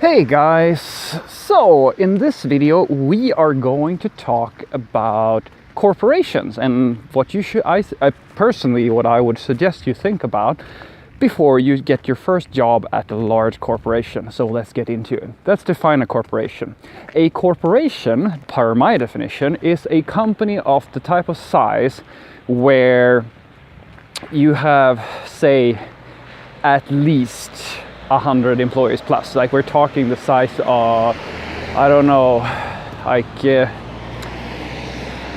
Hey guys, so in this video we are going to talk about corporations and what you should, I personally, what I would suggest you think about before you get your first job at a large corporation. So let's get into it. Let's define a corporation. A corporation, per my definition, is a company of the type of size where you have, say, at least 100 employees plus. Like we're talking the size of, I don't know, like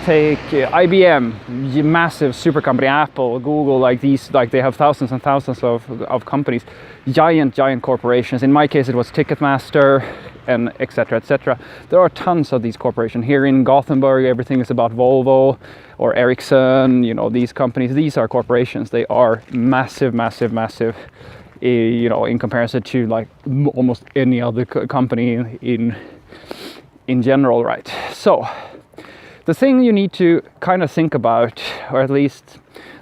take IBM, massive super company, Apple, Google, like these, like they have thousands and thousands of companies, giant corporations. In my case it was Ticketmaster and etc. etc. There are tons of these corporations. Here in Gothenburg everything is about Volvo or Ericsson, you know, these companies, these are corporations. They are massive, you know, in comparison to like almost any other company in general, right? So the thing you need to kind of think about, or at least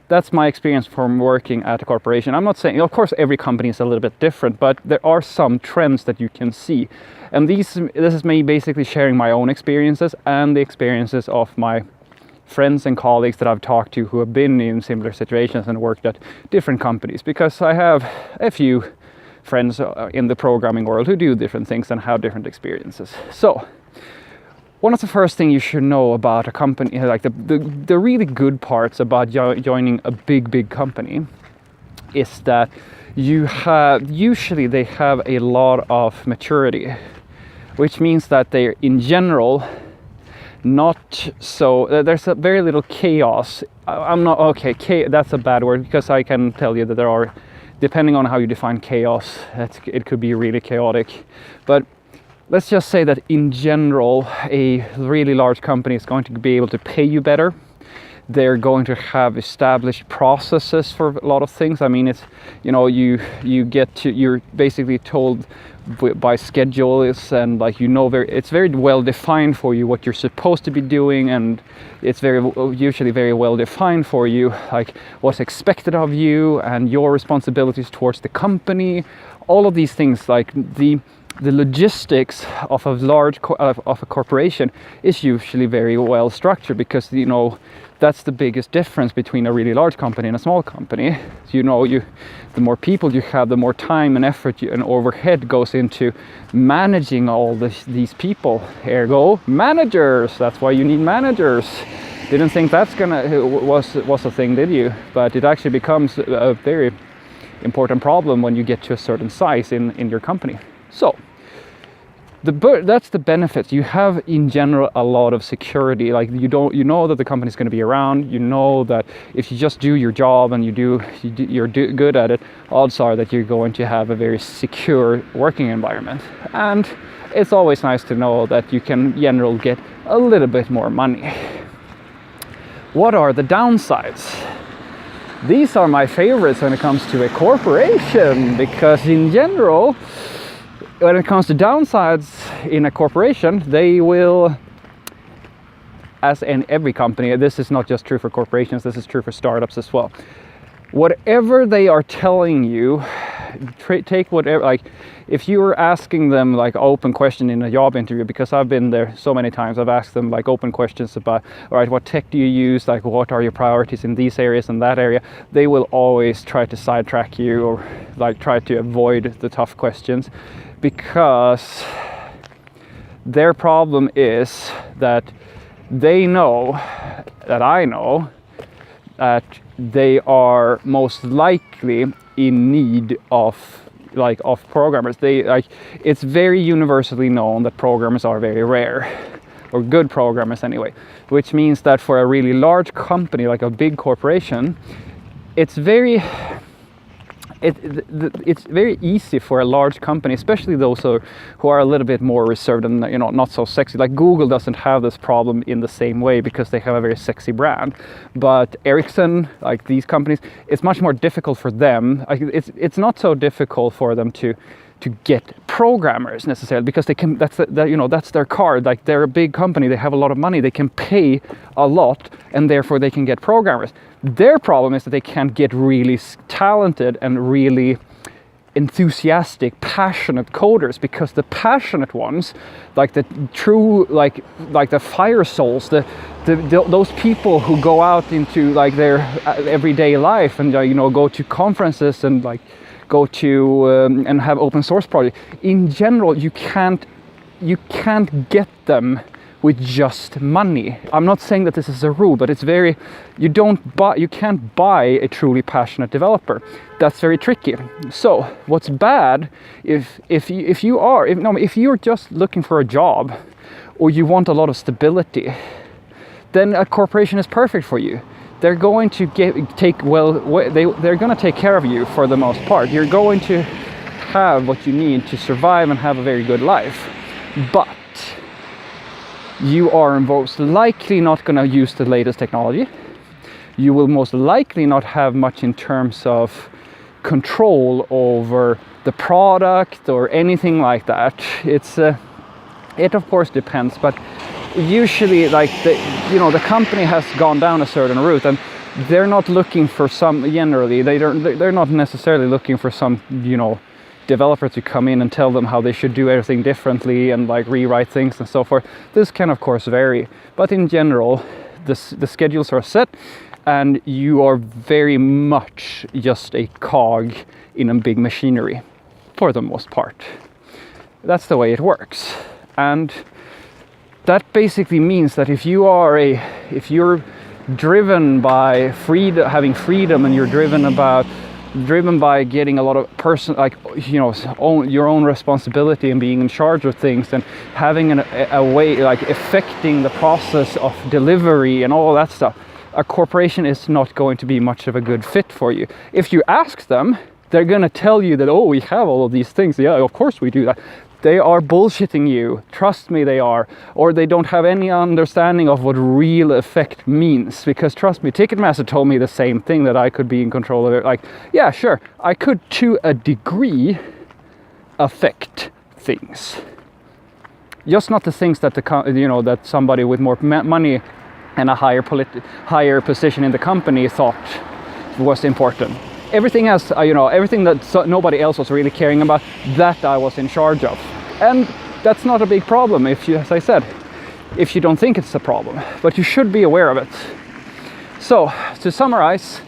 that's my experience from working at a corporation. I'm not saying, of course, every company is a little bit different, but there are some trends that you can see. And this is me basically sharing my own experiences and the experiences of my friends and colleagues that I've talked to who have been in similar situations and worked at different companies, because I have a few friends in the programming world who do different things and have different experiences. So one of the first things you should know about a company, like the really good parts about joining a big company, is that usually they have a lot of maturity, which means that they're in general not so, there's a very little chaos. That's a bad word, because I can tell you that there are, depending on how you define chaos, it could be really chaotic. But let's just say that in general, a really large company is going to be able to pay you better. They're going to have established processes for a lot of things. I mean, it's, you know, you're basically told by schedules, and like, you know, it's very well defined for you what you're supposed to be doing, and it's usually very well defined for you, like what's expected of you and your responsibilities towards the company. All of these things, like the logistics of a corporation is usually very well structured, because, you know, that's the biggest difference between a really large company and a small company. You know, the more people you have, the more time and effort and overhead goes into managing all these people. Ergo, managers. That's why you need managers. Didn't think that's was a thing, did you? But it actually becomes a very important problem when you get to a certain size in your company. So that's the benefits. You have in general a lot of security. Like you know that the company is going to be around. You know that if you just do your job and you're good at it, odds are that you're going to have a very secure working environment. And it's always nice to know that you can in general get a little bit more money. What are the downsides? These are my favorites when it comes to a corporation, because in general, when it comes to downsides in a corporation, they will, as in every company, this is not just true for corporations, this is true for startups as well. Whatever they are telling you, take whatever, like if you were asking them like open question in a job interview, because I've been there so many times, I've asked them like open questions about, all right, what tech do you use? Like what are your priorities in these areas and that area? They will always try to sidetrack you or like try to avoid the tough questions, because their problem is that they know that I know that they are most likely in need of programmers. It's very universally known that programmers are very rare, or good programmers anyway, which means that for a really large company like a big corporation, it's very easy for a large company, especially those who are a little bit more reserved and, you know, not so sexy. Like Google doesn't have this problem in the same way because they have a very sexy brand. But Ericsson, like these companies, it's much more difficult for them. Like it's not so difficult for them to get programmers necessarily, because they can, that's their card. Like they're a big company, they have a lot of money, they can pay a lot, and therefore they can get programmers. Their problem is that they can't get really talented and really enthusiastic, passionate coders, because the passionate ones, like the true, like the fire souls, those people who go out into like their everyday life and go to conferences and like go to and have open source projects. In general, you can't get them with just money. I'm not saying that this is a rule, but it's very, you can't buy a truly passionate developer. That's very tricky. So what's bad if you're just looking for a job, or you want a lot of stability, then a corporation is perfect for you. They're going to they're going to take care of you for the most part. You're going to have what you need to survive and have a very good life. But you are most likely not going to use the latest technology. You will most likely not have much in terms of control over the product or anything like that. It of course depends, but usually like the company has gone down a certain route, and they're not looking for they're not necessarily looking for some developer to come in and tell them how they should do everything differently and like rewrite things and so forth. This can of course vary, but in general the schedules are set, and you are very much just a cog in a big machinery for the most part. That's the way it works. And that basically means that if you're driven by having freedom, and you're driven by getting a lot of your own responsibility and being in charge of things, and having a way like affecting the process of delivery and all that stuff, a corporation is not going to be much of a good fit for you. If you ask them, they're going to tell you that, oh, we have all of these things. Yeah, of course we do that. They are bullshitting you. Trust me, they are. Or they don't have any understanding of what real effect means. Because trust me, Ticketmaster told me the same thing, that I could be in control of it. Like, yeah, sure, I could to a degree affect things. Just not the things that that somebody with more money and a higher position in the company thought was important. Everything else, everything that nobody else was really caring about, that I was in charge of. And that's not a big problem, as I said, if you don't think it's a problem. But you should be aware of it. So, to summarize,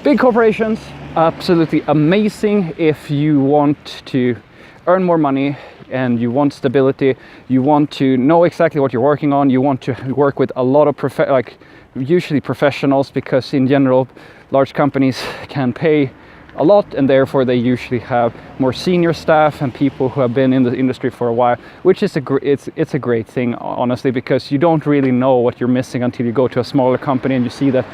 big corporations, absolutely amazing if you want to earn more money and you want stability, you want to know exactly what you're working on, you want to work with a lot of usually professionals, because in general large companies can pay a lot, and therefore they usually have more senior staff and people who have been in the industry for a while, which is it's a great thing, honestly, because you don't really know what you're missing until you go to a smaller company and you see that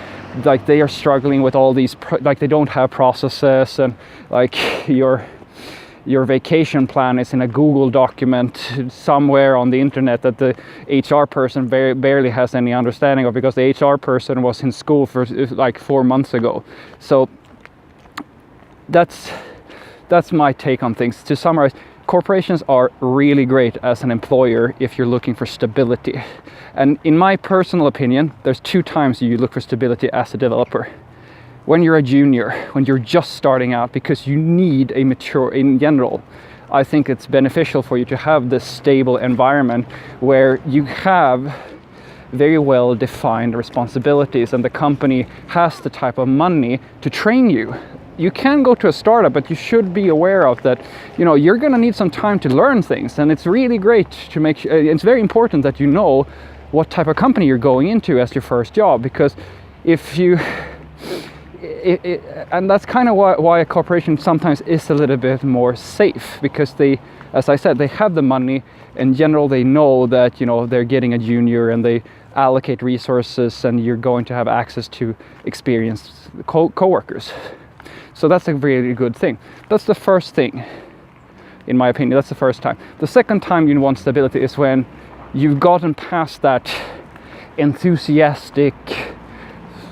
like they are struggling with all these like they don't have processes, and like your vacation plan is in a Google document somewhere on the internet that the HR person barely has any understanding of, because the HR person was in school for like 4 months ago. So that's my take on things. To summarize, corporations are really great as an employer if you're looking for stability. And in my personal opinion, there's 2 times you look for stability as a developer. When you're a junior, when you're just starting out, because you need a mature, in general, I think it's beneficial for you to have this stable environment where you have very well defined responsibilities, and the company has the type of money to train you. You can go to a startup, but you should be aware of that, you're going to need some time to learn things, and it's really great to make sure, it's very important that you know what type of company you're going into as your first job, because if you and that's kind of why a corporation sometimes is a little bit more safe, because they, as I said, they have the money. In general, they know that they're getting a junior, and they allocate resources, and you're going to have access to experienced co-workers. So that's a really good thing. That's the first thing, in my opinion. That's the first time. The second time you want stability is when you've gotten past that enthusiastic,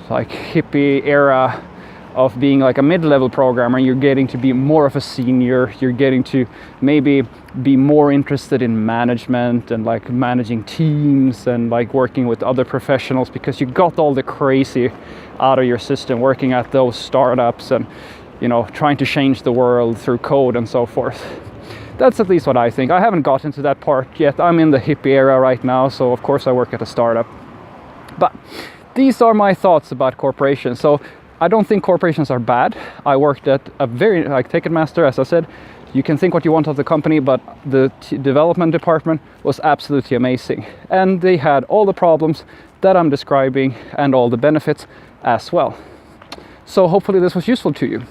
like hippie era of being like a mid-level programmer. You're getting to be more of a senior. You're getting to maybe be more interested in management and like managing teams and like working with other professionals, because you got all the crazy out of your system working at those startups, and you know, trying to change the world through code and so forth. That's at least what I think. I haven't got into that part yet. I'm in the hippie era right now, so of course I work at a startup. But these are my thoughts about corporations. So I don't think corporations are bad. I worked at a very, like Ticketmaster, as I said, you can think what you want of the company, but the development department was absolutely amazing. And they had all the problems that I'm describing and all the benefits as well. So hopefully this was useful to you.